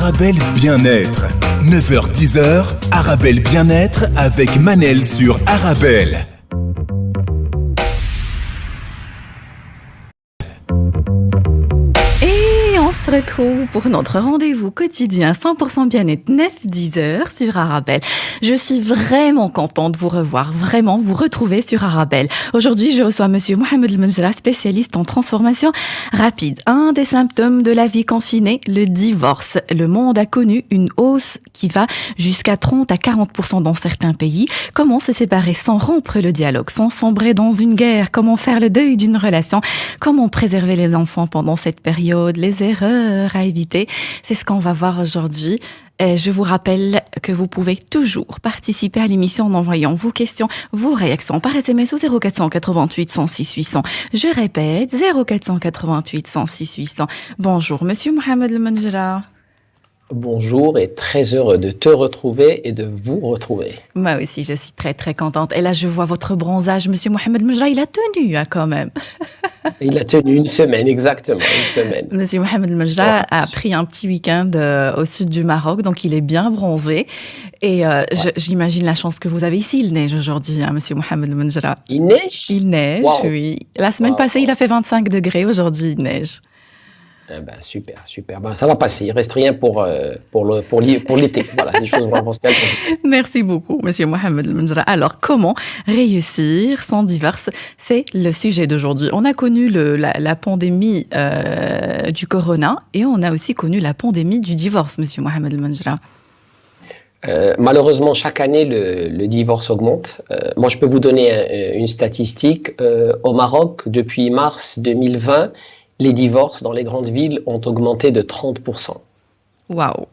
Arabelle Bien-être. 9h-10h, Arabelle Bien-être avec Manel sur Arabelle. On se retrouve pour notre rendez-vous quotidien 100% bien-être 9-10h sur Arabelle. Je suis vraiment contente de vous revoir, vraiment vous retrouver sur Arabelle. Aujourd'hui, je reçois Monsieur Mohamed El Menjra, spécialiste en transformation rapide. Un des symptômes de la vie confinée, le divorce. Le monde a connu une hausse qui va jusqu'à 30 à 40% dans certains pays. Comment se séparer sans rompre le dialogue, sans sombrer dans une guerre? Comment faire le deuil d'une relation? Comment préserver les enfants pendant cette période? Les erreurs à éviter, c'est ce qu'on va voir aujourd'hui. Et je vous rappelle que vous pouvez toujours participer à l'émission en envoyant vos questions, vos réactions par SMS au 0488 106 800. Je répète, 0488 106 800. Bonjour, Monsieur Mohamed El Menjra. Bonjour et très heureux de te retrouver et de vous retrouver. Moi aussi, je suis très très contente. Et là, je vois votre bronzage, Monsieur Mohamed El Menjra, il a tenu quand même. Il a tenu une semaine, exactement, une semaine. Monsieur Mohamed El Menjra a pris un petit week-end au sud du Maroc, donc il est bien bronzé. Et j'imagine la chance que vous avez ici. Il neige aujourd'hui, hein, Monsieur Mohamed El Menjra. Il neige? Il neige, oui. La semaine passée, il a fait 25 degrés. Aujourd'hui, il neige. Eh ben, super, super. Ben, ça va passer. Il ne reste rien pour l'été. Voilà, les choses vont avancer. Merci beaucoup, Monsieur Mohamed El Menjra. Alors, comment réussir sans divorce? C'est le sujet d'aujourd'hui. On a connu la pandémie du corona et on a aussi connu la pandémie du divorce, Monsieur Mohamed El Menjra. Malheureusement, chaque année, le divorce augmente. Moi, je peux vous donner une statistique. Au Maroc, depuis mars 2020, les divorces dans les grandes villes ont augmenté de 30%. Waouh!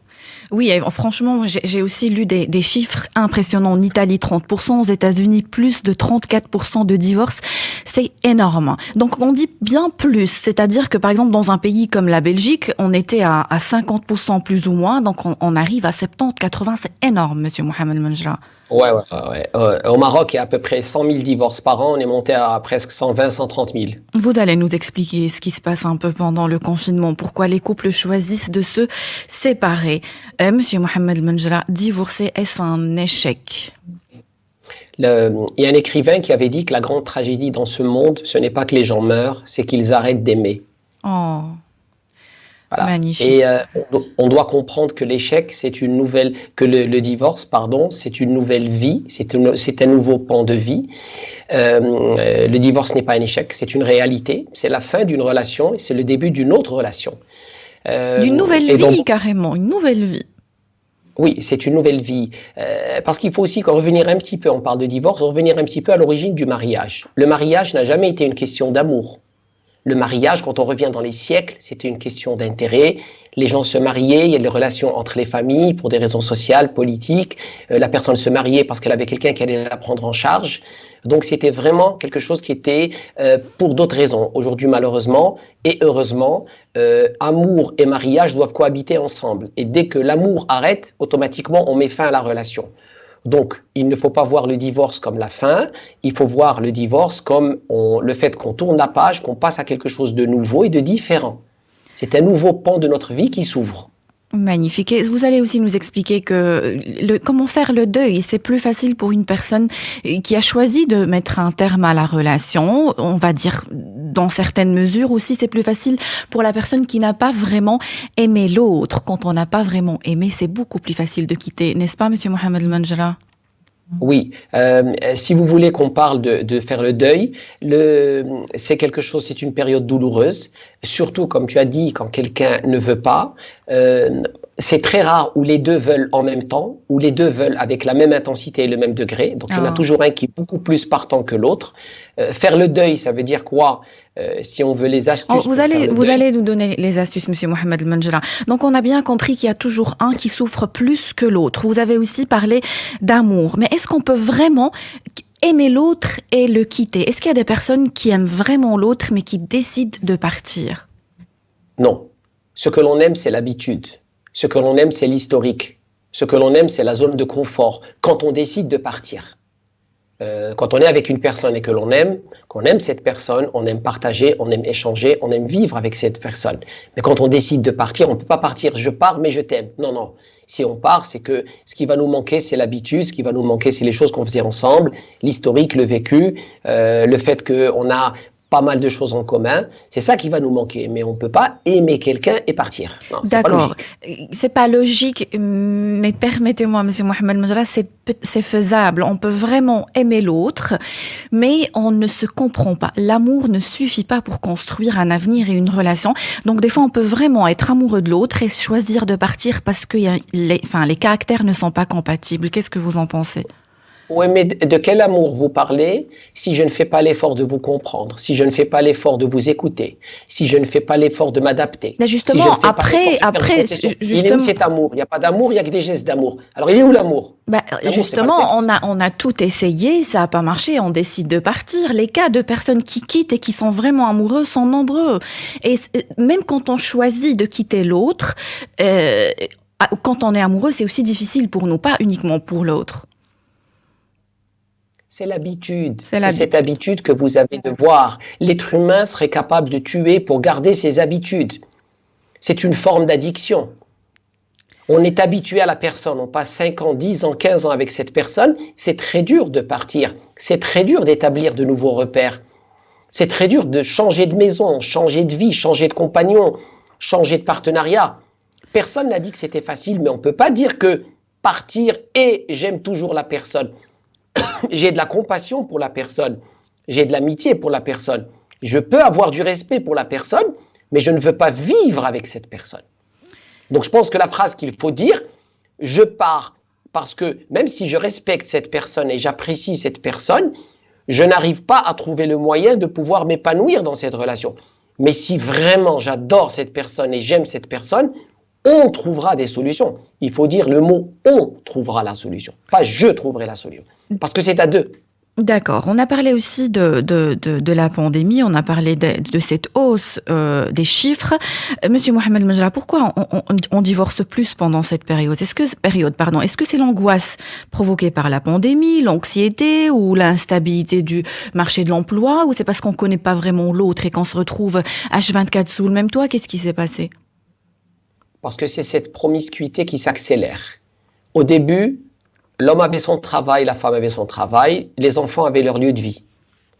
Oui, franchement, j'ai aussi lu des chiffres impressionnants. En Italie, 30%, aux États-Unis, plus de 34% de divorces. C'est énorme. Donc, on dit bien plus. C'est-à-dire que, par exemple, dans un pays comme la Belgique, on était à 50% plus ou moins. Donc, on arrive à 70, 80. C'est énorme, Monsieur Mohamed El Menjra. Ouais. Au Maroc, il y a à peu près 100 000 divorces par an. On est monté à presque 120, 130 000. Vous allez nous expliquer ce qui se passe un peu pendant le confinement. Pourquoi les couples choisissent de se séparer. Monsieur Mohamed El Menjra, divorcer, est-ce un échec? Il y a un écrivain qui avait dit que la grande tragédie dans ce monde, ce n'est pas que les gens meurent, c'est qu'ils arrêtent d'aimer. Oh, voilà. Magnifique. Et on doit comprendre que l'échec, c'est une nouvelle, que le divorce, pardon, c'est une nouvelle vie, c'est un nouveau pan de vie. Le divorce n'est pas un échec, c'est une réalité, c'est la fin d'une relation et c'est le début d'une autre relation. D'une nouvelle vie, donc, carrément, une nouvelle vie. Oui, c'est une nouvelle vie. Parce qu'il faut aussi revenir un petit peu, on parle de divorce, revenir un petit peu à l'origine du mariage. Le mariage n'a jamais été une question d'amour. Le mariage, quand on revient dans les siècles, c'était une question d'intérêt. Les gens se mariaient, il y a des relations entre les familles pour des raisons sociales, politiques. La personne se mariait parce qu'elle avait quelqu'un qui allait la prendre en charge. Donc c'était vraiment quelque chose qui était pour d'autres raisons. Aujourd'hui, malheureusement et heureusement, amour et mariage doivent cohabiter ensemble. Et dès que l'amour arrête, automatiquement, on met fin à la relation. Donc, il ne faut pas voir le divorce comme la fin, il faut voir le divorce comme le fait qu'on tourne la page, qu'on passe à quelque chose de nouveau et de différent. C'est un nouveau pan de notre vie qui s'ouvre. Magnifique. Et vous allez aussi nous expliquer que comment faire le deuil. C'est plus facile pour une personne qui a choisi de mettre un terme à la relation. On va dire, dans certaines mesures aussi, c'est plus facile pour la personne qui n'a pas vraiment aimé l'autre. Quand on n'a pas vraiment aimé, c'est beaucoup plus facile de quitter. N'est-ce pas, Monsieur Mohamed El Menjra? Oui, si vous voulez qu'on parle de faire le deuil, c'est quelque chose, c'est une période douloureuse, surtout comme tu as dit, quand quelqu'un ne veut pas. C'est très rare où les deux veulent en même temps, où les deux veulent avec la même intensité et le même degré. Donc, il y en a toujours un qui est beaucoup plus partant que l'autre. Faire le deuil, ça veut dire quoi? Si on veut les astuces. Vous allez nous donner les astuces, Monsieur Mohamed El Menjra. Donc, on a bien compris qu'il y a toujours un qui souffre plus que l'autre. Vous avez aussi parlé d'amour. Mais est-ce qu'on peut vraiment aimer l'autre et le quitter? Est-ce qu'il y a des personnes qui aiment vraiment l'autre, mais qui décident de partir? Non. Ce que l'on aime, c'est l'habitude. Ce que l'on aime, c'est l'historique. Ce que l'on aime, c'est la zone de confort. Quand on décide de partir. Quand on est avec une personne et que qu'on aime cette personne, on aime partager, on aime échanger, on aime vivre avec cette personne. Mais quand on décide de partir, on ne peut pas partir, je pars mais je t'aime. Non, non. Si on part, c'est que ce qui va nous manquer, c'est l'habitude, ce qui va nous manquer, c'est les choses qu'on faisait ensemble, l'historique, le vécu, le fait qu'on a pas mal de choses en commun, c'est ça qui va nous manquer. Mais on ne peut pas aimer quelqu'un et partir. Non, d'accord, c'est pas logique, mais permettez-moi, Monsieur Mohamed Majra, c'est faisable. On peut vraiment aimer l'autre, mais on ne se comprend pas. L'amour ne suffit pas pour construire un avenir et une relation. Donc des fois, on peut vraiment être amoureux de l'autre et choisir de partir parce que les caractères ne sont pas compatibles. Qu'est-ce que vous en pensez ? Oui, mais de quel amour vous parlez si je ne fais pas l'effort de vous comprendre, si je ne fais pas l'effort de vous écouter, si je ne fais pas l'effort de m'adapter? Là justement, si après, il est où cet amour? Il n'y a pas d'amour, il n'y a que des gestes d'amour. Alors il est où l'amour? Justement, on a tout essayé, ça n'a pas marché, on décide de partir. Les cas de personnes qui quittent et qui sont vraiment amoureux sont nombreux. Et même quand on choisit de quitter l'autre, quand on est amoureux, c'est aussi difficile pour nous, pas uniquement pour l'autre. C'est l'habitude. C'est cette habitude que vous avez de voir. L'être humain serait capable de tuer pour garder ses habitudes. C'est une forme d'addiction. On est habitué à la personne. On passe 5 ans, 10 ans, 15 ans avec cette personne. C'est très dur de partir. C'est très dur d'établir de nouveaux repères. C'est très dur de changer de maison, changer de vie, changer de compagnon, changer de partenariat. Personne n'a dit que c'était facile, mais on ne peut pas dire que partir et j'aime toujours la personne. J'ai de la compassion pour la personne, j'ai de l'amitié pour la personne, je peux avoir du respect pour la personne, mais je ne veux pas vivre avec cette personne. Donc je pense que la phrase qu'il faut dire, je pars parce que même si je respecte cette personne et j'apprécie cette personne, je n'arrive pas à trouver le moyen de pouvoir m'épanouir dans cette relation. Mais si vraiment j'adore cette personne et j'aime cette personne, on trouvera des solutions. Il faut dire le mot « on trouvera la solution », pas « je trouverai la solution », parce que c'est à deux. D'accord. On a parlé aussi de la pandémie, on a parlé de cette hausse des chiffres. Monsieur Mohamed Majra, pourquoi on divorce plus pendant cette période? Est-ce que c'est l'angoisse provoquée par la pandémie, l'anxiété ou l'instabilité du marché de l'emploi, ou c'est parce qu'on ne connaît pas vraiment l'autre et qu'on se retrouve H24 sous le même toit? Qu'est-ce qui s'est passé? Parce que c'est cette promiscuité qui s'accélère. Au début, l'homme avait son travail, la femme avait son travail, les enfants avaient leur lieu de vie.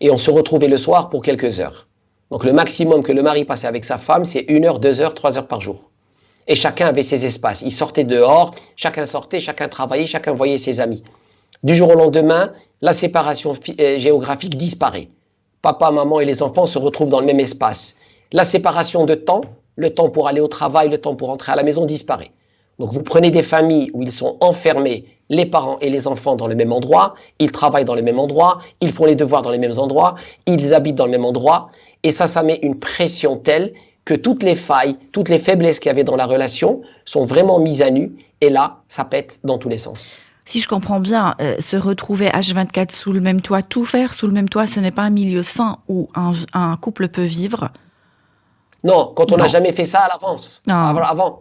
Et on se retrouvait le soir pour quelques heures. Donc le maximum que le mari passait avec sa femme, c'est 1 heure, 2 heures, 3 heures par jour. Et chacun avait ses espaces. Il sortait dehors, chacun sortait, chacun travaillait, chacun voyait ses amis. Du jour au lendemain, la séparation géographique disparaît. Papa, maman et les enfants se retrouvent dans le même espace. La séparation de temps, le temps pour aller au travail, le temps pour rentrer à la maison disparaît. Donc vous prenez des familles où ils sont enfermés, les parents et les enfants dans le même endroit, ils travaillent dans le même endroit, ils font les devoirs dans les mêmes endroits, ils habitent dans le même endroit, et ça met une pression telle que toutes les failles, toutes les faiblesses qu'il y avait dans la relation sont vraiment mises à nu, et là, ça pète dans tous les sens. Si je comprends bien, se retrouver H24 sous le même toit, tout faire sous le même toit, ce n'est pas un milieu sain où un couple peut vivre? Non, quand on n'a jamais fait ça à l'avance, avant.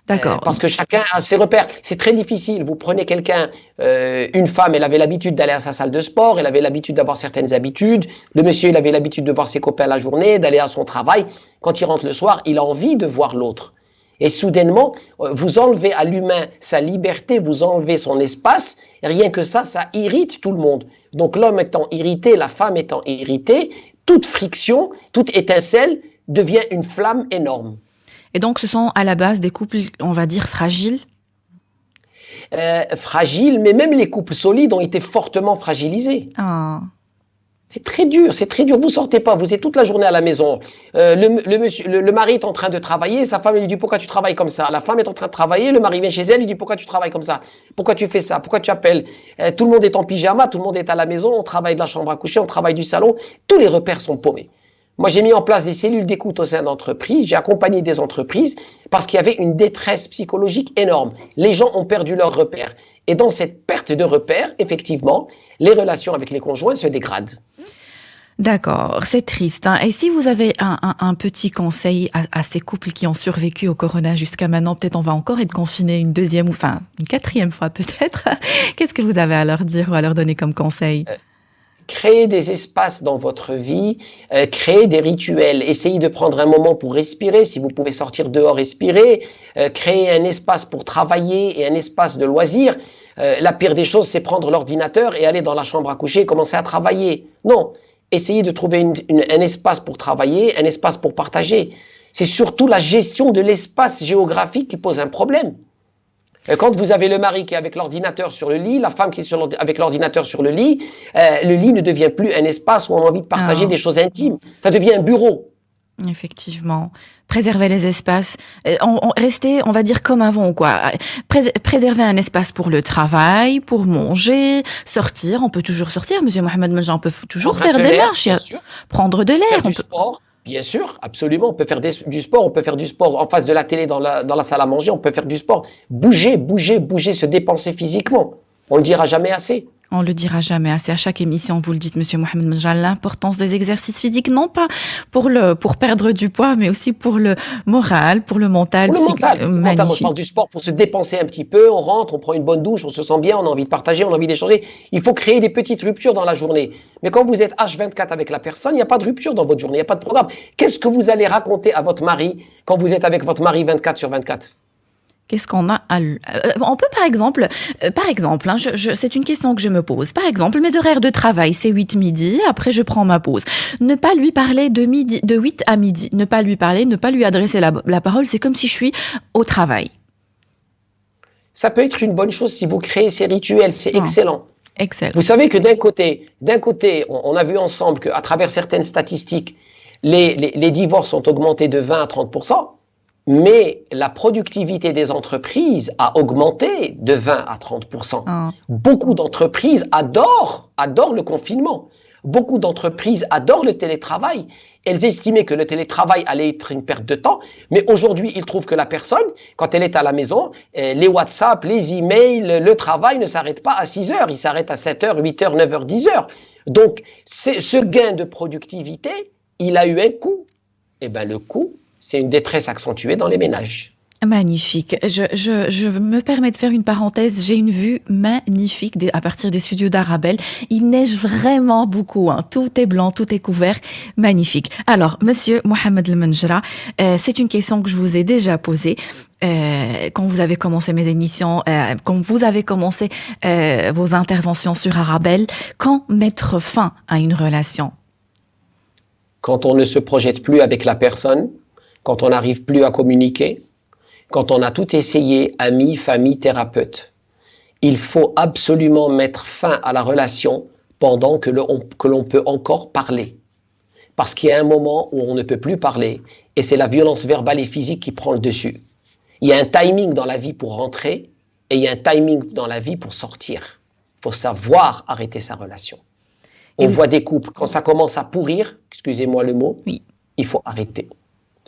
D'accord. Parce que chacun a ses repères. C'est très difficile. Vous prenez quelqu'un, une femme, elle avait l'habitude d'aller à sa salle de sport, elle avait l'habitude d'avoir certaines habitudes. Le monsieur, il avait l'habitude de voir ses copains la journée, d'aller à son travail. Quand il rentre le soir, il a envie de voir l'autre. Et soudainement, vous enlevez à l'humain sa liberté, vous enlevez son espace. Rien que ça irrite tout le monde. Donc l'homme étant irrité, la femme étant irritée, toute friction, toute étincelle devient une flamme énorme. Et donc, ce sont à la base des couples, on va dire, fragiles? Fragiles, mais même les couples solides ont été fortement fragilisés. C'est très dur, vous sortez pas, vous êtes toute la journée à la maison. Le mari est en train de travailler, sa femme lui dit pourquoi tu travailles comme ça? La femme est en train de travailler, le mari vient chez elle, lui dit pourquoi tu travailles comme ça? Pourquoi tu fais ça? Pourquoi tu appelles? Tout le monde est en pyjama, tout le monde est à la maison, on travaille de la chambre à coucher, on travaille du salon, tous les repères sont paumés. Moi, j'ai mis en place des cellules d'écoute au sein d'entreprises, j'ai accompagné des entreprises parce qu'il y avait une détresse psychologique énorme. Les gens ont perdu leurs repères. Et dans cette perte de repères, effectivement, les relations avec les conjoints se dégradent. D'accord, c'est triste, hein. Et si vous avez un petit conseil à ces couples qui ont survécu au corona jusqu'à maintenant, peut-être on va encore être confinés une deuxième ou enfin une quatrième fois peut-être. Qu'est-ce que vous avez à leur dire ou à leur donner comme conseil? Créez des espaces dans votre vie, créez des rituels, essayez de prendre un moment pour respirer, si vous pouvez sortir dehors, respirer, créez un espace pour travailler et un espace de loisirs. La pire des choses, c'est prendre l'ordinateur et aller dans la chambre à coucher et commencer à travailler. Non, essayez de trouver un espace pour travailler, un espace pour partager. C'est surtout la gestion de l'espace géographique qui pose un problème. Quand vous avez le mari qui est avec l'ordinateur sur le lit, la femme qui est avec l'ordinateur sur le lit ne devient plus un espace où on a envie de partager des choses intimes. Ça devient un bureau. Effectivement. Préserver les espaces. Rester, on va dire, comme avant, quoi. Préserver un espace pour le travail, pour manger, sortir. On peut toujours sortir, Monsieur Mohamed Menja, on peut toujours faire des marches, prendre de l'air. Faire du sport. Bien sûr, absolument. On peut faire du sport. On peut faire du sport en face de la télé dans la salle à manger. On peut faire du sport. Bouger, se dépenser physiquement. On le dira jamais assez. On le dira jamais assez. À chaque émission, vous le dites, Monsieur Mohamed Menja, l'importance des exercices physiques, non pas pour perdre du poids, mais aussi pour le moral, pour le mental. Pour le mental. Moi, je parle du sport pour se dépenser un petit peu. On rentre, on prend une bonne douche, on se sent bien, on a envie de partager, on a envie d'échanger. Il faut créer des petites ruptures dans la journée. Mais quand vous êtes H24 avec la personne, il n'y a pas de rupture dans votre journée, il n'y a pas de programme. Qu'est-ce que vous allez raconter à votre mari quand vous êtes avec votre mari 24 sur 24 ? Qu'est-ce qu'on a on peut par exemple, hein, c'est une question que je me pose. Par exemple, mes horaires de travail, c'est 8 midi, après je prends ma pause. Ne pas lui parler de 8 à midi. Ne pas lui parler, ne pas lui adresser la parole, c'est comme si je suis au travail. Ça peut être une bonne chose si vous créez ces rituels, c'est excellent. Excellent. Vous savez que d'un côté, on a vu ensemble qu'à travers certaines statistiques, les divorces ont augmenté de 20 à 30%. Mais la productivité des entreprises a augmenté de 20 à 30%. Beaucoup d'entreprises adorent le confinement. Beaucoup d'entreprises adorent le télétravail. Elles estimaient que le télétravail allait être une perte de temps, mais aujourd'hui, ils trouvent que la personne, quand elle est à la maison, les WhatsApp, les emails, le travail ne s'arrête pas à 6 heures, il s'arrête à 7 heures, 8 heures, 9 heures, 10 heures. Donc, ce gain de productivité, il a eu un coût. Eh bien, le coût, c'est une détresse accentuée dans les ménages. Magnifique. Je me permets de faire une parenthèse. J'ai une vue magnifique à partir des studios d'Arabelle. Il neige vraiment beaucoup, hein. Tout est blanc, tout est couvert. Magnifique. Alors, Monsieur Mohamed Menja, c'est une question que je vous ai déjà posée. Quand vous avez commencé mes émissions, quand vous avez commencé vos interventions sur Arabelle, quand mettre fin à une relation? Quand on ne se projette plus avec la personne, quand on n'arrive plus à communiquer, quand on a tout essayé, amis, famille, thérapeute. Il faut absolument mettre fin à la relation pendant que l'on peut encore parler. Parce qu'il y a un moment où on ne peut plus parler et c'est la violence verbale et physique qui prend le dessus. Il y a un timing dans la vie pour rentrer et il y a un timing dans la vie pour sortir. Il faut savoir arrêter sa relation. On voit des couples, quand ça commence à pourrir, excusez-moi le mot, il faut arrêter.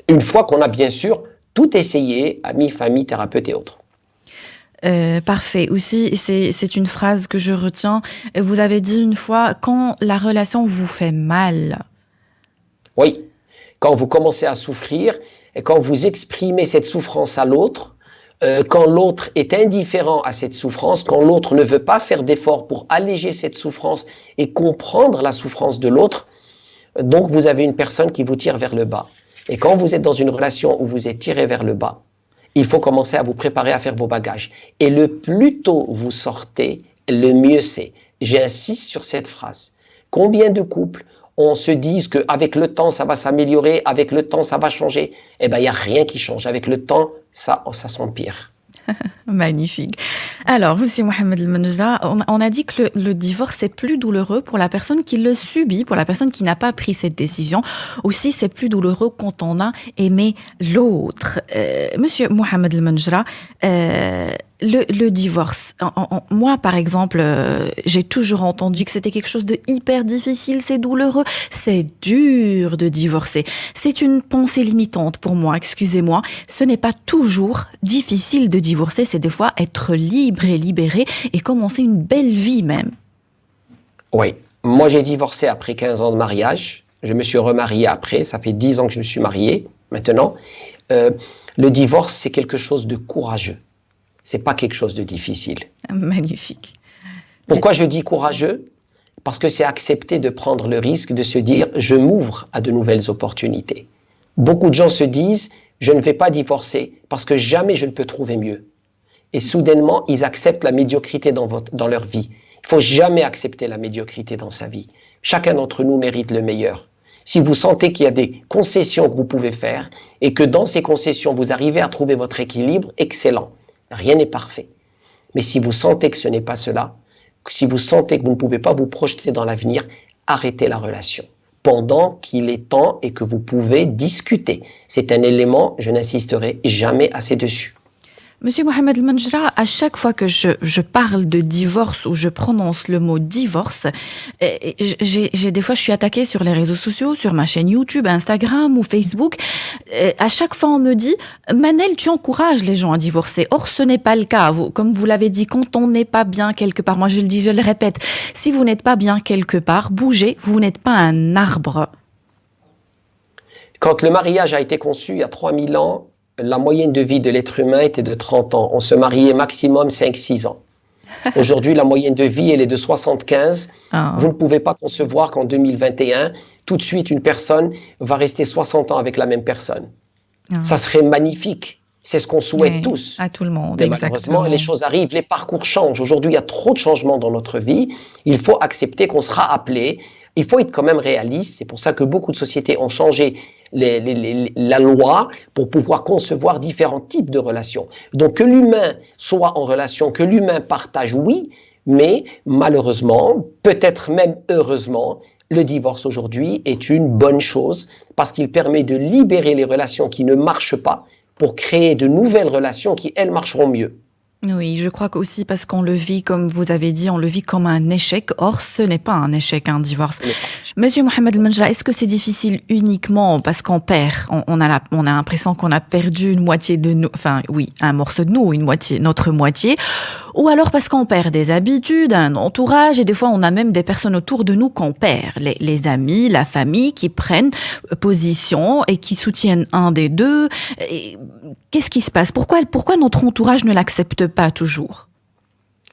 Une fois qu'on a bien sûr tout essayé, amis, famille, thérapeute et autres. Parfait. Aussi, c'est une phrase que je retiens. Vous avez dit une fois, quand la relation vous fait mal. Oui, quand vous commencez à souffrir, et quand vous exprimez cette souffrance à l'autre, quand l'autre est indifférent à cette souffrance, quand l'autre ne veut pas faire d'efforts pour alléger cette souffrance et comprendre la souffrance de l'autre, donc vous avez une personne qui vous tire vers le bas. Et quand vous êtes dans une relation où vous êtes tiré vers le bas, il faut commencer à vous préparer à faire vos bagages. Et le plus tôt vous sortez, le mieux c'est. J'insiste sur cette phrase. Combien de couples on se dit qu'avec le temps ça va s'améliorer, avec le temps ça va changer? Eh bien, il n'y a rien qui change. Avec le temps, ça s'empire. Magnifique. Alors, Monsieur Mohamed Menja, on a dit que le divorce est plus douloureux pour la personne qui le subit, pour la personne qui n'a pas pris cette décision. Aussi, c'est plus douloureux quand on a aimé l'autre. Monsieur Mohamed Menja, le divorce. Moi, par exemple, j'ai toujours entendu que c'était quelque chose de hyper difficile, c'est douloureux, c'est dur de divorcer. C'est une pensée limitante pour moi, excusez-moi. Ce n'est pas toujours difficile de divorcer, c'est des fois être libre et libéré et commencer une belle vie même. Oui, Moi, j'ai divorcé après 15 ans de mariage. Je me suis remarié après. Ça fait 10 ans que je me suis marié maintenant. Le divorce, c'est quelque chose de courageux. C'est pas quelque chose de difficile. Magnifique. Pourquoi je dis courageux? Parce que c'est accepter de prendre le risque de se dire « je m'ouvre à de nouvelles opportunités ». Beaucoup de gens se disent « je ne vais pas divorcer parce que jamais je ne peux trouver mieux ». Et soudainement, ils acceptent la médiocrité dans leur vie. Il ne faut jamais accepter la médiocrité dans sa vie. Chacun d'entre nous mérite le meilleur. Si vous sentez qu'il y a des concessions que vous pouvez faire et que dans ces concessions, vous arrivez à trouver votre équilibre, excellent. Rien n'est parfait. Mais si vous sentez que ce n'est pas cela, si vous sentez que vous ne pouvez pas vous projeter dans l'avenir, arrêtez la relation pendant qu'il est temps et que vous pouvez discuter. C'est un élément, je n'insisterai jamais assez dessus. Monsieur Mohamed El Menjra, à chaque fois que je parle de divorce ou je prononce le mot divorce, des fois je suis attaquée sur les réseaux sociaux, sur ma chaîne YouTube, Instagram ou Facebook. À chaque fois on me dit « Manel, tu encourages les gens à divorcer ». Or ce n'est pas le cas. Comme vous l'avez dit, quand on n'est pas bien quelque part, moi je le dis, je le répète, si vous n'êtes pas bien quelque part, bougez, vous n'êtes pas un arbre. Quand le mariage a été conçu il y a 3000 ans, la moyenne de vie de l'être humain était de 30 ans. On se mariait maximum 5-6 ans. Aujourd'hui, la moyenne de vie, elle est de 75. Vous ne pouvez pas concevoir qu'en 2021, tout de suite, une personne va rester 60 ans avec la même personne. Ça serait magnifique. C'est ce qu'on souhaite tous. À tout le monde, mais malheureusement, les choses arrivent, les parcours changent. Aujourd'hui, il y a trop de changements dans notre vie. Il faut accepter qu'on sera appelé. Il faut être quand même réaliste. C'est pour ça que beaucoup de sociétés ont changé la loi pour pouvoir concevoir différents types de relations. Donc que l'humain soit en relation, que l'humain partage, oui, mais malheureusement, peut-être même heureusement, le divorce aujourd'hui est une bonne chose parce qu'il permet de libérer les relations qui ne marchent pas pour créer de nouvelles relations qui, elles, marcheront mieux. Oui, je crois qu'aussi parce qu'on le vit, comme vous avez dit, on le vit comme un échec. Or, ce n'est pas un échec, un divorce. Monsieur Mohamed El Menjra, est-ce que c'est difficile uniquement parce qu'on perd? On a l'impression qu'on a perdu une moitié de nous, enfin oui, un morceau de nous, notre moitié. Ou alors parce qu'on perd des habitudes, un entourage, et des fois on a même des personnes autour de nous qu'on perd. Les amis, la famille qui prennent position et qui soutiennent un des deux. Qu'est-ce qui se passe? Pourquoi notre entourage ne l'accepte pas toujours?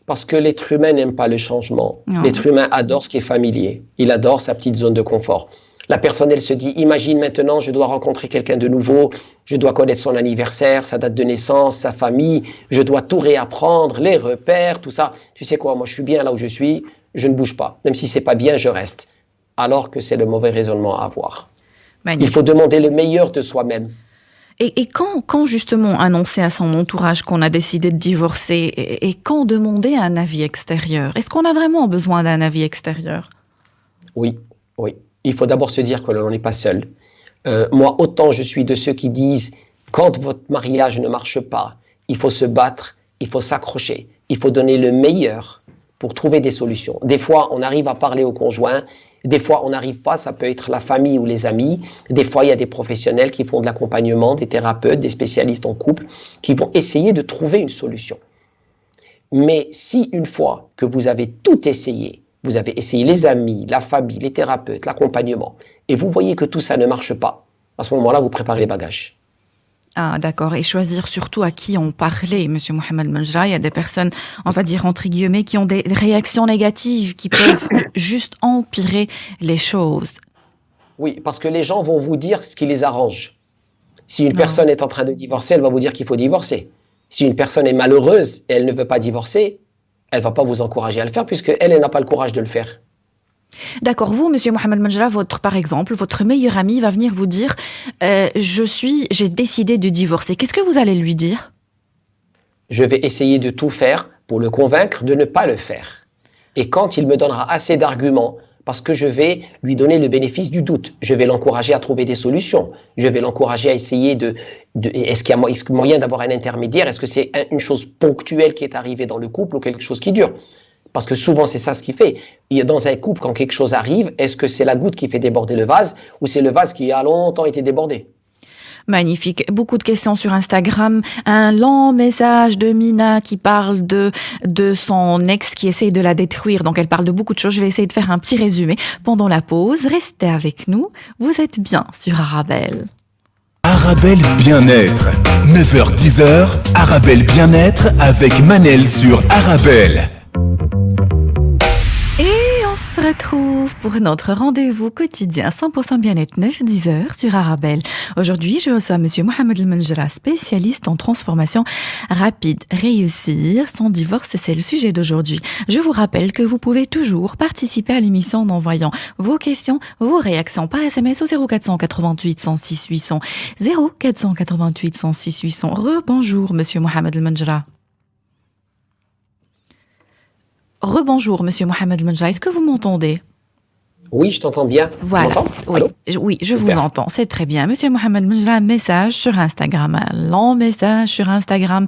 Parce que l'être humain n'aime pas le changement. L'être humain adore ce qui est familier. Il adore sa petite zone de confort. La personne, elle se dit, imagine maintenant, je dois rencontrer quelqu'un de nouveau, je dois connaître son anniversaire, sa date de naissance, sa famille, je dois tout réapprendre, les repères, tout ça. Tu sais quoi, moi je suis bien là où je suis, je ne bouge pas. Même si c'est pas bien, je reste. Alors que c'est le mauvais raisonnement à avoir. Magnifique. Il faut demander le meilleur de soi-même. Et quand justement annoncer à son entourage qu'on a décidé de divorcer et quand demander un avis extérieur? Est-ce qu'on a vraiment besoin d'un avis extérieur? Oui. Il faut d'abord se dire que l'on n'est pas seul. Moi, autant je suis de ceux qui disent quand votre mariage ne marche pas, il faut se battre, il faut s'accrocher, il faut donner le meilleur pour trouver des solutions. Des fois, on arrive à parler au conjoint, des fois, on n'arrive pas, ça peut être la famille ou les amis. Des fois, il y a des professionnels qui font de l'accompagnement, des thérapeutes, des spécialistes en couple, qui vont essayer de trouver une solution. Mais si une fois que vous avez tout essayé, vous avez essayé les amis, la famille, les thérapeutes, l'accompagnement, et vous voyez que tout ça ne marche pas, à ce moment-là, vous préparez les bagages. Ah, d'accord. Et choisir surtout à qui on parlait, Monsieur Mohamed El Menjra. Il y a des personnes, on va dire entre guillemets, qui ont des réactions négatives, qui peuvent juste empirer les choses. Oui, parce que les gens vont vous dire ce qui les arrange. Si une personne est en train de divorcer, elle va vous dire qu'il faut divorcer. Si une personne est malheureuse et elle ne veut pas divorcer, elle ne va pas vous encourager à le faire puisqu'elle n'a pas le courage de le faire. D'accord. Vous, Monsieur Mohamed El Menjra, par exemple, votre meilleur ami va venir vous dire j'ai décidé de divorcer. Qu'est-ce que vous allez lui dire? Je vais essayer de tout faire pour le convaincre de ne pas le faire. Et quand il me donnera assez d'arguments, parce que je vais lui donner le bénéfice du doute, je vais l'encourager à trouver des solutions, je vais l'encourager à essayer est-ce qu'il y a moyen d'avoir un intermédiaire? Est-ce que c'est une chose ponctuelle qui est arrivée dans le couple ou quelque chose qui dure? Parce que souvent, c'est ça ce qui fait. Dans un couple, quand quelque chose arrive, est-ce que c'est la goutte qui fait déborder le vase ou c'est le vase qui a longtemps été débordé? Magnifique. Beaucoup de questions sur Instagram. Un long message de Mina qui parle de son ex qui essaye de la détruire. Donc, elle parle de beaucoup de choses. Je vais essayer de faire un petit résumé pendant la pause. Restez avec nous. Vous êtes bien sur Arabelle. Arabelle Bien-être. 9h-10h, Arabelle Bien-être avec Manel sur Arabelle. Et on se retrouve pour notre rendez-vous quotidien 100% bien-être 9-10h sur Arabelle. Aujourd'hui, je reçois Monsieur Mohamed El Menjra, spécialiste en transformation rapide. Réussir son divorce, c'est le sujet d'aujourd'hui. Je vous rappelle que vous pouvez toujours participer à l'émission en envoyant vos questions, vos réactions par SMS au 0488 106 800. 0488 106 800. Rebonjour Monsieur Mohamed El Menjra. Rebonjour, Monsieur Mohamed El Menjra. Est-ce que vous m'entendez? Oui, je t'entends bien. Voilà. Oui, oui, je Super. vous entends. C'est très bien. Monsieur Mohamed El Menjra, un message sur Instagram, un long message sur Instagram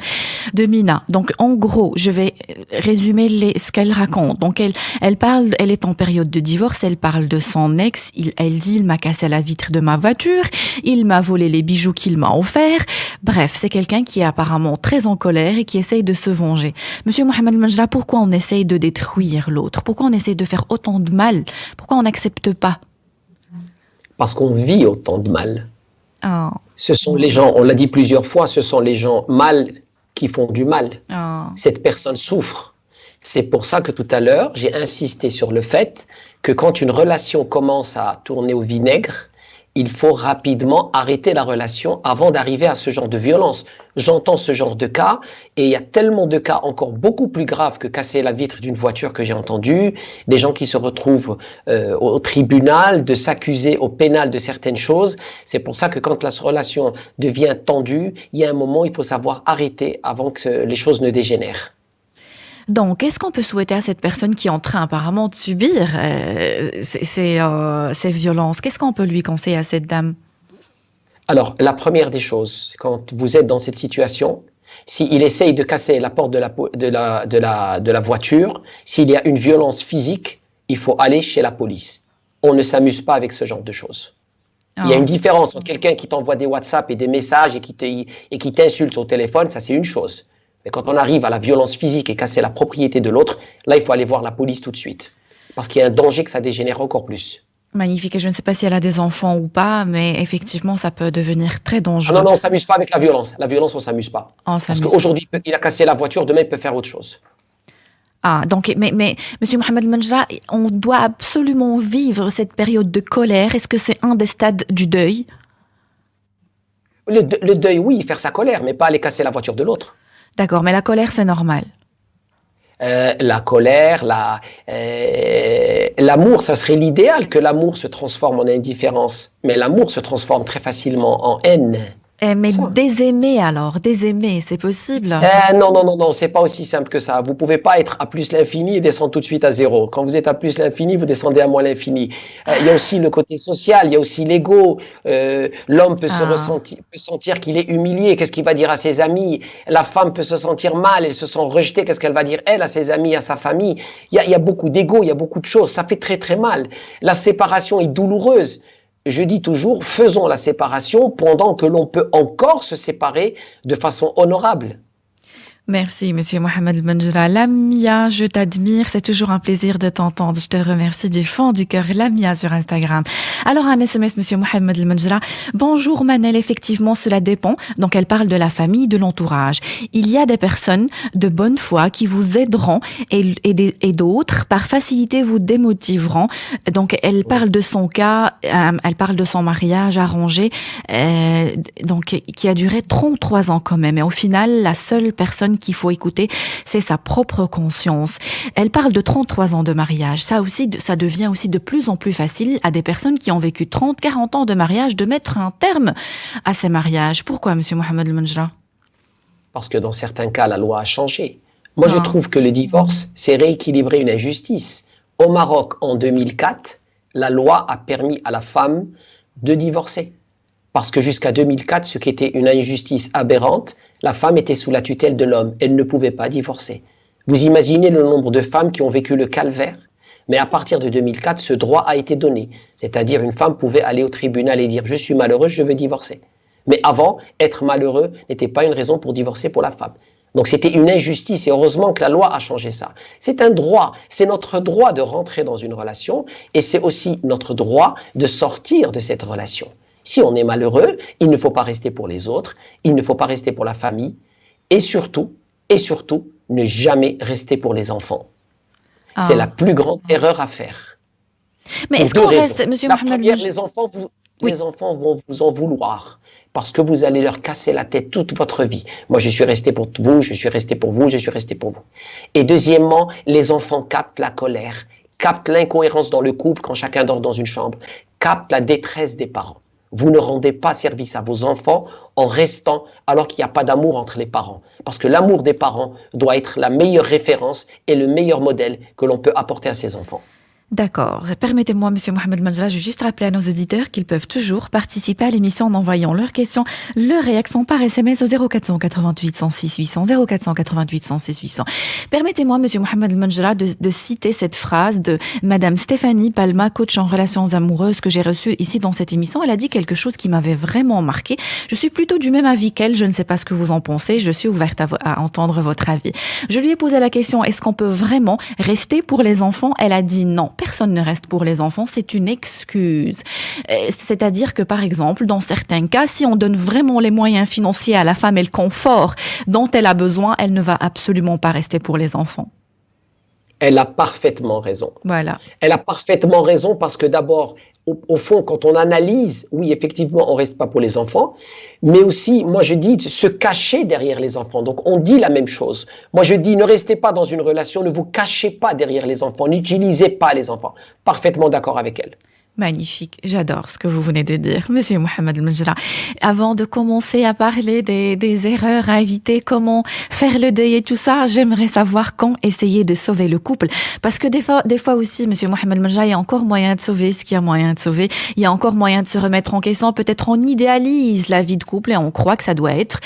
de Mina. Donc, en gros, je vais résumer ce qu'elle raconte. Donc, elle parle, elle est en période de divorce, elle parle de son ex. Elle dit, il m'a cassé la vitre de ma voiture, il m'a volé les bijoux qu'il m'a offerts. Bref, c'est quelqu'un qui est apparemment très en colère et qui essaye de se venger. Monsieur Mohamed El Menjra, pourquoi on essaye de détruire l'autre? Pourquoi on essaye de faire autant de mal? Pourquoi on n'accepte pas? Parce qu'on vit autant de mal. Oh. Ce sont les gens, on l'a dit plusieurs fois, ce sont les gens mal qui font du mal. Oh. Cette personne souffre. C'est pour ça que tout à l'heure, j'ai insisté sur le fait que quand une relation commence à tourner au vinaigre, il faut rapidement arrêter la relation avant d'arriver à ce genre de violence. J'entends ce genre de cas et il y a tellement de cas encore beaucoup plus graves que casser la vitre d'une voiture que j'ai entendu, des gens qui se retrouvent au tribunal, de s'accuser au pénal de certaines choses. C'est pour ça que quand la relation devient tendue, il y a un moment, il faut savoir arrêter avant que les choses ne dégénèrent. Donc, qu'est-ce qu'on peut souhaiter à cette personne qui est en train apparemment de subir ces violences? Qu'est-ce qu'on peut lui conseiller à cette dame? Alors, la première des choses, quand vous êtes dans cette situation, s'il essaye de casser la porte de la voiture, s'il y a une violence physique, il faut aller chez la police. On ne s'amuse pas avec ce genre de choses. Il y a une différence entre quelqu'un qui t'envoie des WhatsApp et des messages et qui t'insulte au téléphone, ça c'est une chose. Mais quand on arrive à la violence physique et casser la propriété de l'autre, là, il faut aller voir la police tout de suite. Parce qu'il y a un danger que ça dégénère encore plus. Magnifique. Et je ne sais pas si elle a des enfants ou pas, mais effectivement, ça peut devenir très dangereux. Ah non, on ne s'amuse pas avec la violence. La violence, on ne s'amuse pas. Parce qu'aujourd'hui, il a cassé la voiture, demain, il peut faire autre chose. Ah, donc, mais Monsieur Mohamed El Menjra, on doit absolument vivre cette période de colère. Est-ce que c'est un des stades du deuil? Le deuil, oui, faire sa colère, mais pas aller casser la voiture de l'autre. D'accord, mais la colère, c'est normal. La colère, l'amour, ça serait l'idéal que l'amour se transforme en indifférence. Mais l'amour se transforme très facilement en haine. Mais désaimer alors, désaimer, c'est possible? Non, c'est pas aussi simple que ça. Vous pouvez pas être à plus l'infini et descendre tout de suite à zéro. Quand vous êtes à plus l'infini, vous descendez à moins l'infini. Il y a aussi le côté social, il y a aussi l'ego. L'homme peut peut sentir qu'il est humilié. Qu'est-ce qu'il va dire à ses amis? La femme peut se sentir mal, elle se sent rejetée. Qu'est-ce qu'elle va dire elle à ses amis, à sa famille? Il y a beaucoup d'ego, il y a beaucoup de choses. Ça fait très très mal. La séparation est douloureuse. Je dis toujours, faisons la séparation pendant que l'on peut encore se séparer de façon honorable. Merci, Monsieur Mohamed El Menjra. Lamia, je t'admire. C'est toujours un plaisir de t'entendre. Je te remercie du fond du cœur. Lamia sur Instagram. Alors, un SMS, Monsieur Mohamed El Menjra. Bonjour, Manel. Effectivement, cela dépend. Donc, elle parle de la famille, de l'entourage. Il y a des personnes de bonne foi qui vous aideront et d'autres, par facilité, vous démotiveront. Donc, elle parle de son cas. Elle parle de son mariage arrangé, donc, qui a duré 33 ans quand même. Et au final, la seule personne qu'il faut écouter, c'est sa propre conscience. Elle parle de 33 ans de mariage. Ça devient aussi de plus en plus facile à des personnes qui ont vécu 30, 40 ans de mariage de mettre un terme à ces mariages. Pourquoi, Monsieur Mohamed El Menjra? Parce que dans certains cas, la loi a changé. Moi, je trouve que le divorce, c'est rééquilibrer une injustice. Au Maroc, en 2004, la loi a permis à la femme de divorcer. Parce que jusqu'à 2004, ce qui était une injustice aberrante, la femme était sous la tutelle de l'homme. Elle ne pouvait pas divorcer. Vous imaginez le nombre de femmes qui ont vécu le calvaire? Mais à partir de 2004, ce droit a été donné. C'est-à-dire une femme pouvait aller au tribunal et dire « je suis malheureuse, je veux divorcer ». Mais avant, être malheureux n'était pas une raison pour divorcer pour la femme. Donc c'était une injustice et heureusement que la loi a changé ça. C'est un droit, c'est notre droit de rentrer dans une relation et c'est aussi notre droit de sortir de cette relation. Si on est malheureux, il ne faut pas rester pour les autres, il ne faut pas rester pour la famille et surtout, ne jamais rester pour les enfants. C'est la plus grande erreur à faire. Mais est-ce qu'on reste, Monsieur La Mohamed première, les enfants vont vous en vouloir parce que vous allez leur casser la tête toute votre vie. Moi, je suis resté pour vous, je suis resté pour vous, je suis resté pour vous. Et deuxièmement, les enfants captent la colère, captent l'incohérence dans le couple quand chacun dort dans une chambre, captent la détresse des parents. Vous ne rendez pas service à vos enfants en restant alors qu'il n'y a pas d'amour entre les parents. Parce que l'amour des parents doit être la meilleure référence et le meilleur modèle que l'on peut apporter à ses enfants. D'accord. Permettez-moi, Monsieur Mohamed Majra, je vais juste rappeler à nos auditeurs qu'ils peuvent toujours participer à l'émission en envoyant leurs questions, leurs réactions par SMS au 0488 106 800, 0488 106 800. Permettez-moi, Monsieur Mohamed Majra, de citer cette phrase de Madame Stéphanie Palma, coach en relations amoureuses, que j'ai reçue ici dans cette émission. Elle a dit quelque chose qui m'avait vraiment marqué. Je suis plutôt du même avis qu'elle. Je ne sais pas ce que vous en pensez. Je suis ouverte à entendre votre avis. Je lui ai posé la question, est-ce qu'on peut vraiment rester pour les enfants? Elle a dit non. Personne ne reste pour les enfants, c'est une excuse. C'est-à-dire que, par exemple, dans certains cas, si on donne vraiment les moyens financiers à la femme et le confort dont elle a besoin, elle ne va absolument pas rester pour les enfants. Elle a parfaitement raison. Voilà. Elle a parfaitement raison parce que d'abord, au fond, quand on analyse, oui, effectivement, on ne reste pas pour les enfants, mais aussi, moi je dis, se cacher derrière les enfants. Donc on dit la même chose. Moi je dis, ne restez pas dans une relation, ne vous cachez pas derrière les enfants, n'utilisez pas les enfants. Parfaitement d'accord avec elle. Magnifique, j'adore ce que vous venez de dire, Monsieur Mohamed Majra. Avant de commencer à parler des erreurs à éviter, comment faire le deuil et tout ça, j'aimerais savoir quand essayer de sauver le couple. Parce que des fois aussi, Monsieur Mohamed Majra, il y a encore moyen de sauver ce qu'il y a moyen de sauver. Il y a encore moyen de se remettre en question. Peut-être on idéalise la vie de couple et on croit que ça doit être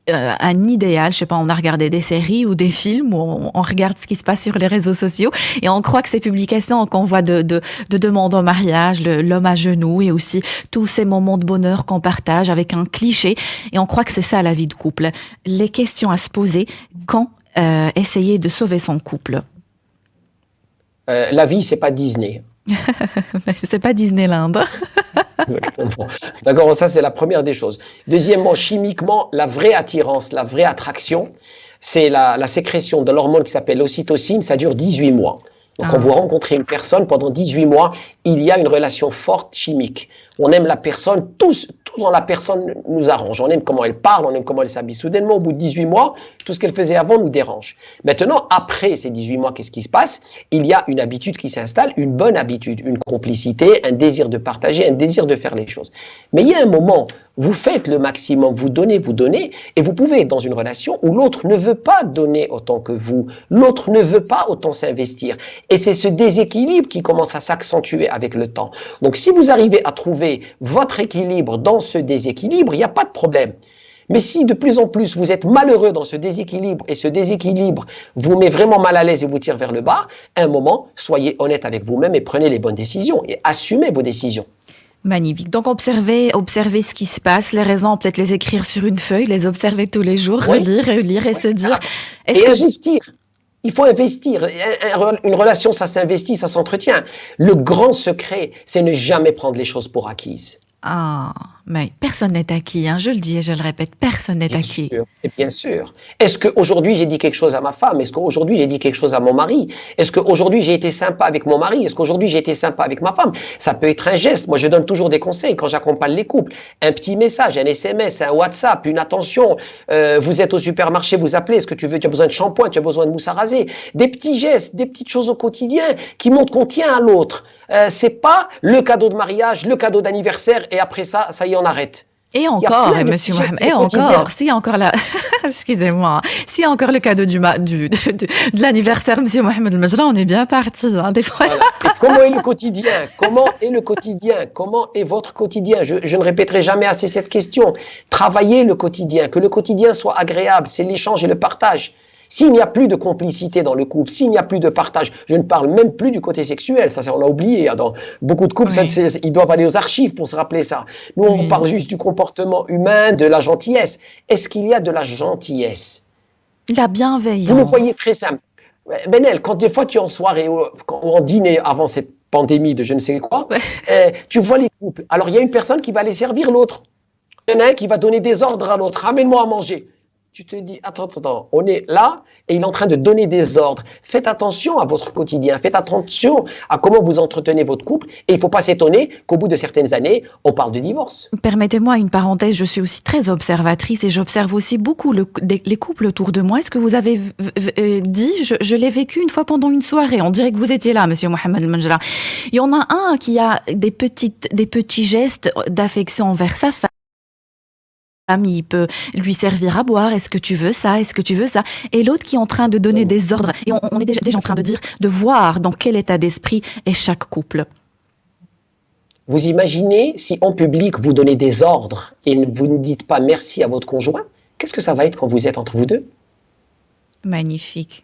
un idéal, je sais pas, on a regardé des séries ou des films où on regarde ce qui se passe sur les réseaux sociaux et on croit que ces publications qu'on voit de demandes en mariage, l'homme à genoux et aussi tous ces moments de bonheur qu'on partage avec un cliché et on croit que c'est ça la vie de couple. Les questions à se poser quand essayer de sauver son couple. La vie, c'est pas Disney. C'est pas Disneyland. Exactement. D'accord, ça c'est la première des choses. Deuxièmement, chimiquement, la vraie attirance, la vraie attraction, c'est la sécrétion de l'hormone qui s'appelle l'ocytocine, ça dure 18 mois. Donc quand vous rencontrez une personne, pendant 18 mois, il y a une relation forte chimique. On aime la personne, tout dans la personne nous arrange. On aime comment elle parle, on aime comment elle s'habille. Soudainement, au bout de 18 mois, tout ce qu'elle faisait avant nous dérange. Maintenant, après ces 18 mois, qu'est-ce qui se passe? Il y a une habitude qui s'installe, une bonne habitude, une complicité, un désir de partager, un désir de faire les choses. Mais il y a un moment, vous faites le maximum, vous donnez, et vous pouvez être dans une relation où l'autre ne veut pas donner autant que vous, l'autre ne veut pas autant s'investir. Et c'est ce déséquilibre qui commence à s'accentuer avec le temps. Donc si vous arrivez à trouver votre équilibre dans ce déséquilibre, il n'y a pas de problème. Mais si de plus en plus vous êtes malheureux dans ce déséquilibre et ce déséquilibre vous met vraiment mal à l'aise et vous tire vers le bas, à un moment, soyez honnête avec vous-même et prenez les bonnes décisions et assumez vos décisions. Magnifique. Donc, observer ce qui se passe, les raisons, peut-être les écrire sur une feuille, les observer tous les jours, relire et se dire... Investir. Il faut investir. Une relation, ça s'investit, ça s'entretient. Le grand secret, c'est ne jamais prendre les choses pour acquises. Ah, mais personne n'est acquis, hein, je le dis et je le répète, personne n'est acquis. Bien sûr. Est-ce qu'aujourd'hui j'ai dit quelque chose à ma femme? Est-ce qu'aujourd'hui j'ai dit quelque chose à mon mari? Est-ce qu'aujourd'hui j'ai été sympa avec mon mari? Est-ce qu'aujourd'hui j'ai été sympa avec ma femme? Ça peut être un geste. Moi je donne toujours des conseils quand j'accompagne les couples. Un petit message, un SMS, un WhatsApp, une attention. Vous êtes au supermarché, vous appelez. Est-ce que tu as besoin de shampoing? Tu as besoin de mousse à raser? Des petits gestes, des petites choses au quotidien qui montrent qu'on tient à l'autre. C'est pas le cadeau de mariage, le cadeau d'anniversaire et après ça y est, on arrête. Et encore, Monsieur Mohamed, et encore, s'il y a encore la, excusez-moi, s'il y a encore le cadeau de l'anniversaire, Monsieur Mohamed Majra, on est bien parti, hein, des fois. Voilà. Comment est le quotidien? Comment est le quotidien? Comment est votre quotidien? Je ne répéterai jamais assez cette question. Travaillez le quotidien, que le quotidien soit agréable, c'est l'échange et le partage. S'il n'y a plus de complicité dans le couple, s'il n'y a plus de partage, je ne parle même plus du côté sexuel, ça on a oublié. Dans beaucoup de couples, ils doivent aller aux archives pour se rappeler ça. Nous, on parle juste du comportement humain, de la gentillesse. Est-ce qu'il y a de la gentillesse? La bienveillance. Vous le voyez très simple. Benel, quand des fois tu es en soirée ou en dîner avant cette pandémie de je ne sais quoi, tu vois les couples. Alors il y a une personne qui va aller servir l'autre. Il y en a un qui va donner des ordres à l'autre. Ramène-moi à manger. Tu te dis, attends, on est là et il est en train de donner des ordres. Faites attention à votre quotidien, faites attention à comment vous entretenez votre couple et il ne faut pas s'étonner qu'au bout de certaines années, on parle de divorce. Permettez-moi une parenthèse, je suis aussi très observatrice et j'observe aussi beaucoup les couples autour de moi. Est-ce que vous avez dit, je l'ai vécu une fois pendant une soirée, on dirait que vous étiez là, monsieur Mohamed El Menjra. Il y en a un qui a des petits gestes d'affection envers sa femme. Il peut lui servir à boire, est-ce que tu veux ça, est-ce que tu veux ça, et l'autre qui est en train de donner des ordres, et on est déjà en train de voir dans quel état d'esprit est chaque couple. Vous imaginez si en public vous donnez des ordres et vous ne dites pas merci à votre conjoint, qu'est-ce que ça va être quand vous êtes entre vous deux? Magnifique,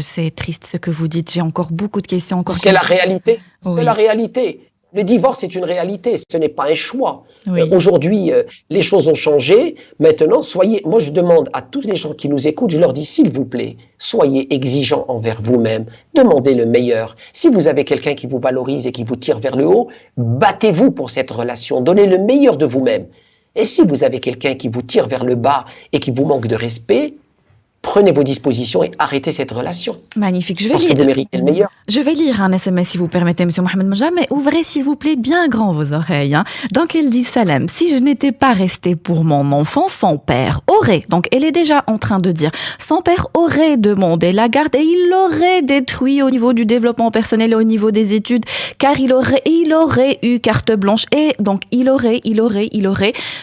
c'est triste ce que vous dites, j'ai encore beaucoup de questions. C'est la réalité, oui. C'est la réalité. Le divorce est une réalité, ce n'est pas un choix. Oui. Aujourd'hui, les choses ont changé. Maintenant, moi je demande à tous les gens qui nous écoutent, je leur dis s'il vous plaît, soyez exigeants envers vous-même, demandez le meilleur. Si vous avez quelqu'un qui vous valorise et qui vous tire vers le haut, battez-vous pour cette relation, donnez le meilleur de vous-même. Et si vous avez quelqu'un qui vous tire vers le bas et qui vous manque de respect, prenez vos dispositions et arrêtez cette relation. Magnifique. Parce que vous méritez le meilleur. Je vais lire un SMS si vous permettez, monsieur Mohamed Menjra, mais ouvrez s'il vous plaît bien grand vos oreilles. Donc elle dit Salam, si je n'étais pas restée pour mon enfant, son père aurait, donc elle est déjà en train de dire, son père aurait demandé la garde et il l'aurait détruit au niveau du développement personnel et au niveau des études, car il aurait eu carte blanche et donc il aurait.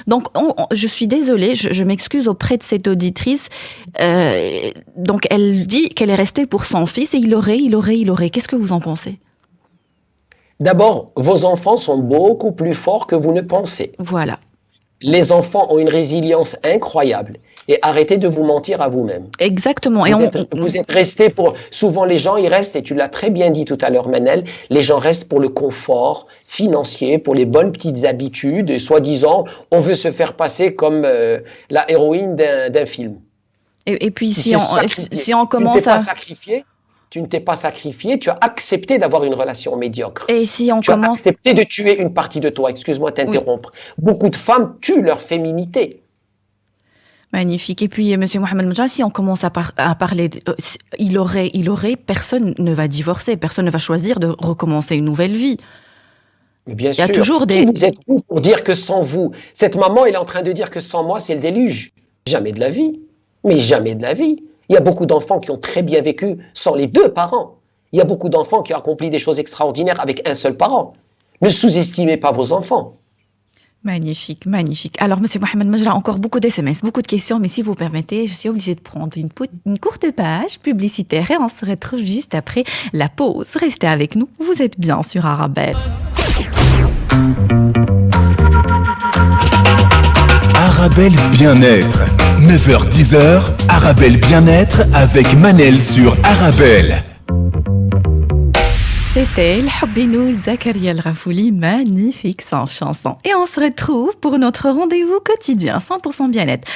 Donc je suis désolée, je m'excuse auprès de cette auditrice. Donc elle dit qu'elle est restée pour son fils et il aurait. Qu'est-ce que vous en pensez? D'abord, vos enfants sont beaucoup plus forts que vous ne pensez. Voilà. Les enfants ont une résilience incroyable. Et arrêtez de vous mentir à vous-même. Exactement. Vous êtes restés pour... Souvent, les gens, ils restent, et tu l'as très bien dit tout à l'heure, Manel, les gens restent pour le confort financier, pour les bonnes petites habitudes, et soi-disant, on veut se faire passer comme la héroïne d'un film. Et puis, si on commence tu ne t'es pas sacrifié, tu as accepté d'avoir une relation médiocre. Et si on tu as accepté de tuer une partie de toi, excuse-moi de t'interrompre. Oui. Beaucoup de femmes tuent leur féminité. Magnifique. Et puis, monsieur Mohamed Menjra, si on commence à parler, il aurait, personne ne va divorcer, personne ne va choisir de recommencer une nouvelle vie. Mais bien sûr. Il y a toujours des... Qui vous êtes vous pour dire que sans vous, cette maman, elle est en train de dire que sans moi, c'est le déluge. Jamais de la vie. Mais jamais de la vie. Il y a beaucoup d'enfants qui ont très bien vécu sans les deux parents. Il y a beaucoup d'enfants qui ont accompli des choses extraordinaires avec un seul parent. Ne sous-estimez pas vos enfants. Magnifique. Alors, monsieur Mohamed Menjra, encore beaucoup d'SMS, beaucoup de questions, mais si vous permettez, je suis obligée de prendre une courte page publicitaire et on se retrouve juste après la pause. Restez avec nous, vous êtes bien sur Arabelle. Arabelle Bien-être. 9h-10h, Arabelle Bien-être avec Manel sur Arabelle. C'était El Habbinou Zakaria El Rafouli, magnifique sans chanson. Et on se retrouve pour notre rendez-vous quotidien 100% bien-être,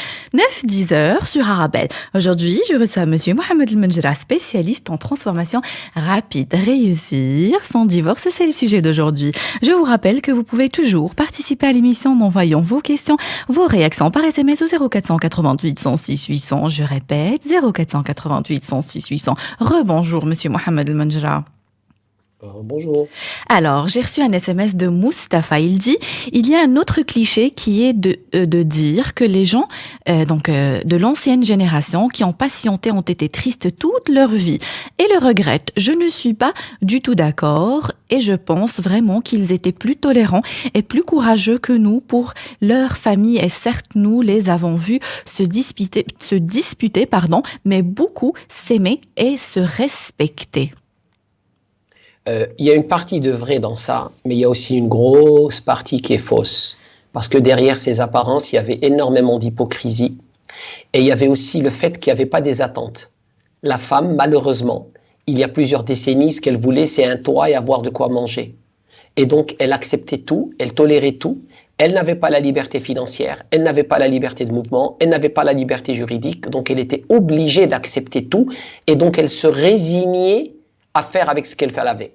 9-10 heures sur Arabelle. Aujourd'hui, je reçois monsieur Mohamed El Menjra, spécialiste en transformation rapide. Réussir sans divorce, c'est le sujet d'aujourd'hui. Je vous rappelle que vous pouvez toujours participer à l'émission en envoyant vos questions, vos réactions par SMS au 0488 106 800. Je répète, 0488 106 800. Rebonjour monsieur Mohamed El Menjra. Bonjour. Alors, j'ai reçu un SMS de Mustapha. Il dit, il y a un autre cliché qui est de dire que les gens de l'ancienne génération qui ont patienté ont été tristes toute leur vie et le regrettent. Je ne suis pas du tout d'accord et je pense vraiment qu'ils étaient plus tolérants et plus courageux que nous pour leur famille. Et certes, nous les avons vus se disputer, mais beaucoup s'aimer et se respecter. Il y a une partie de vrai dans ça, mais il y a aussi une grosse partie qui est fausse. Parce que derrière ces apparences, il y avait énormément d'hypocrisie. Et il y avait aussi le fait qu'il n'y avait pas des attentes. La femme, malheureusement, il y a plusieurs décennies, ce qu'elle voulait, c'est un toit et avoir de quoi manger. Et donc, elle acceptait tout, elle tolérait tout. Elle n'avait pas la liberté financière, elle n'avait pas la liberté de mouvement, elle n'avait pas la liberté juridique. Donc, elle était obligée d'accepter tout. Et donc, elle se résignait à faire avec ce qu'elle avait.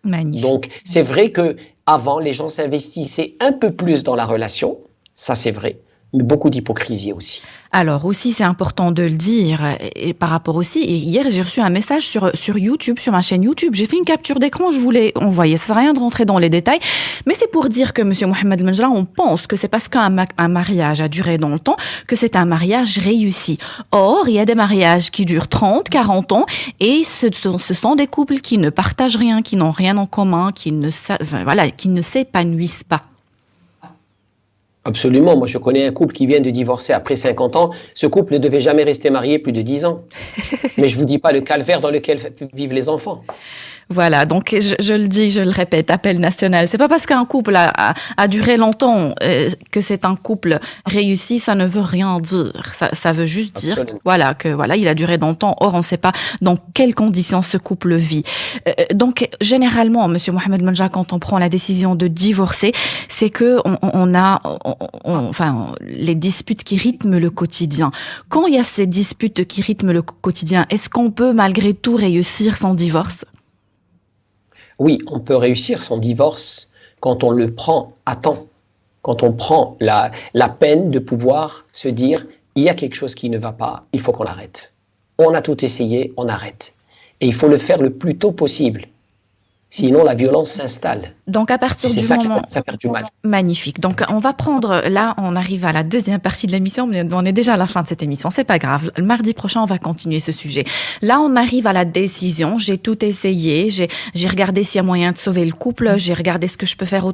Magnifique. Donc, c'est vrai que avant, les gens s'investissaient un peu plus dans la relation. Ça, c'est vrai. Mais beaucoup d'hypocrisie aussi. Alors aussi, c'est important de le dire, et par rapport aussi, et hier j'ai reçu un message sur YouTube, sur ma chaîne YouTube, j'ai fait une capture d'écran, je voulais envoyer, ça sert à rien de rentrer dans les détails, mais c'est pour dire que Monsieur Mohamed El Menjra, on pense que c'est parce qu'un mariage a duré dans le temps, que c'est un mariage réussi. Or, il y a des mariages qui durent 30, 40 ans, et ce sont des couples qui ne partagent rien, qui n'ont rien en commun, qui ne s'épanouissent pas. Absolument. Moi, je connais un couple qui vient de divorcer après 50 ans. Ce couple ne devait jamais rester marié plus de 10 ans. Mais je ne vous dis pas le calvaire dans lequel vivent les enfants. Voilà, donc je le dis, je le répète, appel national. C'est pas parce qu'un couple a duré longtemps que c'est un couple réussi, ça ne veut rien dire. Ça veut juste dire que il a duré dans le temps. Or, on ne sait pas dans quelles conditions ce couple vit. Donc, généralement, Monsieur Mohamed El Menjra, quand on prend la décision de divorcer, c'est que on a les disputes qui rythment le quotidien. Quand il y a ces disputes qui rythment le quotidien, est-ce qu'on peut malgré tout réussir son divorce? Oui, on peut réussir son divorce quand on le prend à temps, quand on prend la peine de pouvoir se dire « il y a quelque chose qui ne va pas, il faut qu'on l'arrête ». On a tout essayé, on arrête. Et il faut le faire le plus tôt possible. Sinon, la violence s'installe. Donc, à partir du moment... ça perd du mal. Magnifique. Donc, on va prendre... Là, on arrive à la deuxième partie de l'émission, mais on est déjà à la fin de cette émission. C'est pas grave. Le mardi prochain, on va continuer ce sujet. Là, on arrive à la décision. J'ai tout essayé. J'ai regardé s'il y a moyen de sauver le couple. J'ai regardé ce que je peux faire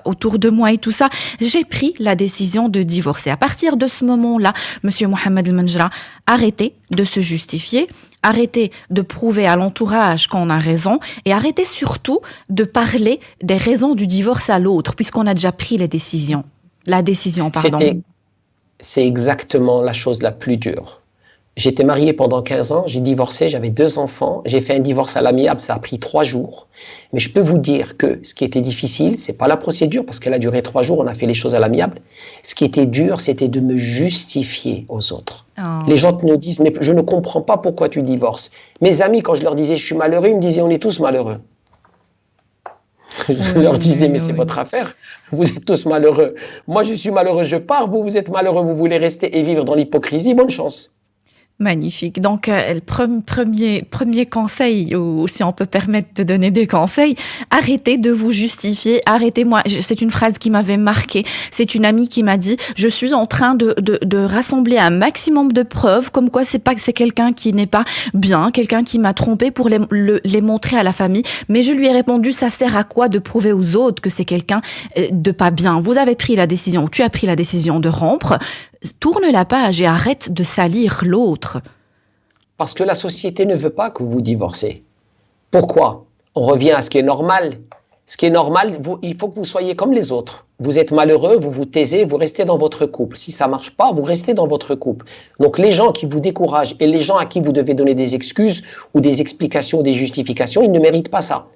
autour de moi et tout ça. J'ai pris la décision de divorcer. À partir de ce moment-là, Monsieur Mohamed El Menjra, arrêtez de se justifier. Arrêtez de prouver à l'entourage qu'on a raison et arrêtez surtout de parler des raisons du divorce à l'autre, puisqu'on a déjà pris la décision. C'est exactement la chose la plus dure. J'étais marié pendant 15 ans, j'ai divorcé, j'avais 2 enfants, j'ai fait un divorce à l'amiable, ça a pris 3 jours. Mais je peux vous dire que ce qui était difficile, c'est pas la procédure, parce qu'elle a duré 3 jours, on a fait les choses à l'amiable. Ce qui était dur, c'était de me justifier aux autres. Oh. Les gens me disent, mais je ne comprends pas pourquoi tu divorces. Mes amis, quand je leur disais, je suis malheureux, ils me disaient, on est tous malheureux. Je leur disais, mais c'est votre affaire, vous êtes tous malheureux. Moi, je suis malheureux, je pars, vous êtes malheureux, vous voulez rester et vivre dans l'hypocrisie, bonne chance. Magnifique. Donc, le premier conseil, ou si on peut permettre de donner des conseils, arrêtez de vous justifier, arrêtez-moi. C'est une phrase qui m'avait marquée. C'est une amie qui m'a dit, je suis en train de rassembler un maximum de preuves, comme quoi c'est quelqu'un qui n'est pas bien, quelqu'un qui m'a trompé pour les montrer à la famille. Mais je lui ai répondu, ça sert à quoi de prouver aux autres que c'est quelqu'un de pas bien? Vous avez pris la décision, ou tu as pris la décision de rompre. Tourne la page et arrête de salir l'autre. Parce que la société ne veut pas que vous divorcez. Pourquoi? On revient à ce qui est normal. Ce qui est normal, il faut que vous soyez comme les autres. Vous êtes malheureux, vous vous taisez, vous restez dans votre couple. Si ça marche pas, vous restez dans votre couple. Donc les gens qui vous découragent et les gens à qui vous devez donner des excuses ou des explications, des justifications, ils ne méritent pas ça.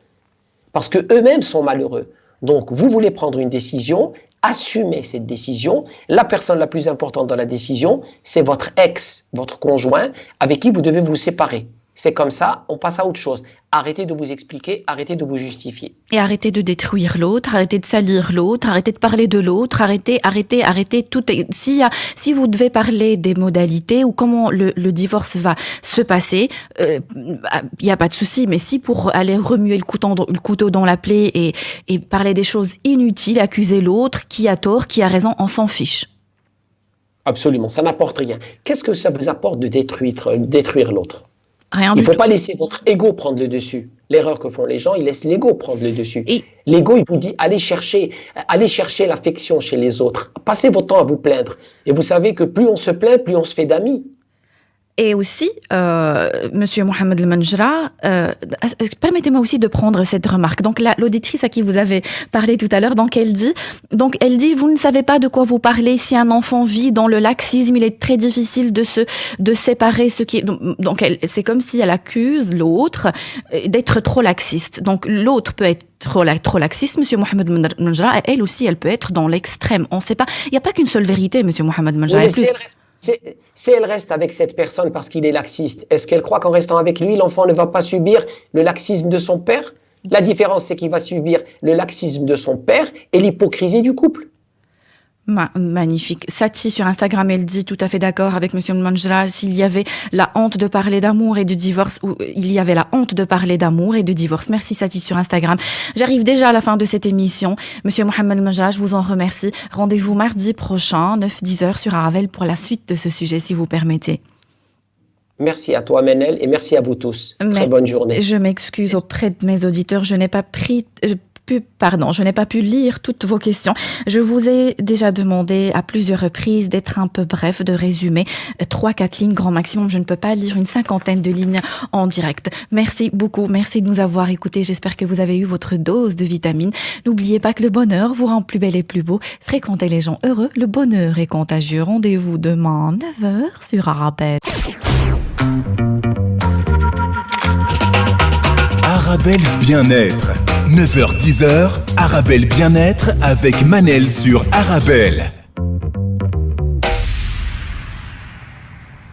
Parce que eux-mêmes sont malheureux. Donc vous voulez prendre une décision, assumez cette décision. La personne la plus importante dans la décision, c'est votre ex, votre conjoint, avec qui vous devez vous séparer. C'est comme ça, on passe à autre chose. Arrêtez de vous expliquer, arrêtez de vous justifier. Et arrêtez de détruire l'autre, arrêtez de salir l'autre, arrêtez de parler de l'autre, arrêtez tout. Si vous devez parler des modalités ou comment le divorce va se passer, il n'y a pas de souci. Mais si pour aller remuer le couteau dans la plaie et parler des choses inutiles, accuser l'autre, qui a tort, qui a raison, on s'en fiche. Absolument, ça n'apporte rien. Qu'est-ce que ça vous apporte de détruire l'autre? Rien il ne faut pas laisser votre ego prendre le dessus. L'erreur que font les gens, ils laissent l'ego prendre le dessus. L'ego, il vous dit, allez chercher l'affection chez les autres. Passez votre temps à vous plaindre. Et vous savez que plus on se plaint, plus on se fait d'amis. Et aussi, Monsieur Mohamed El-Menjra, permettez-moi aussi de prendre cette remarque. Donc, l'auditrice à qui vous avez parlé tout à l'heure, donc elle dit, vous ne savez pas de quoi vous parlez. Si un enfant vit dans le laxisme, il est très difficile de séparer ce qui. Donc, c'est comme si elle accuse l'autre d'être trop laxiste. Donc, l'autre peut être trop laxiste, Monsieur Mohamed El-Menjra, et elle aussi, elle peut être dans l'extrême. On ne sait pas. Il n'y a pas qu'une seule vérité, Monsieur Mohamed El-Menjra. Si elle reste avec cette personne parce qu'il est laxiste, est-ce qu'elle croit qu'en restant avec lui, l'enfant ne va pas subir le laxisme de son père? La différence, c'est qu'il va subir le laxisme de son père et l'hypocrisie du couple. Magnifique. Sati sur Instagram, elle dit tout à fait d'accord avec Monsieur El-Menjra. S'il y avait la honte de parler d'amour et de divorce, ou il y avait la honte de parler d'amour et de divorce. Merci Sati sur Instagram. J'arrive déjà à la fin de cette émission. Monsieur Mohamed El-Menjra, je vous en remercie. Rendez-vous mardi prochain, 9-10 heures sur Aravel pour la suite de ce sujet, si vous permettez. Merci à toi, Manel, et merci à vous tous. Très bonne journée. Je m'excuse auprès de mes auditeurs. Je n'ai pas pu lire toutes vos questions. Je vous ai déjà demandé à plusieurs reprises d'être un peu bref, de résumer 3-4 lignes grand maximum. Je ne peux pas lire une 50aine de lignes en direct. Merci beaucoup. Merci de nous avoir écoutés. J'espère que vous avez eu votre dose de vitamines. N'oubliez pas que le bonheur vous rend plus belle et plus beau. Fréquentez les gens heureux. Le bonheur est contagieux. Rendez-vous demain 9h sur Arabelle. Arabelle Bien-être. 9h-10h, Arabelle Bien-être avec Manel sur Arabelle.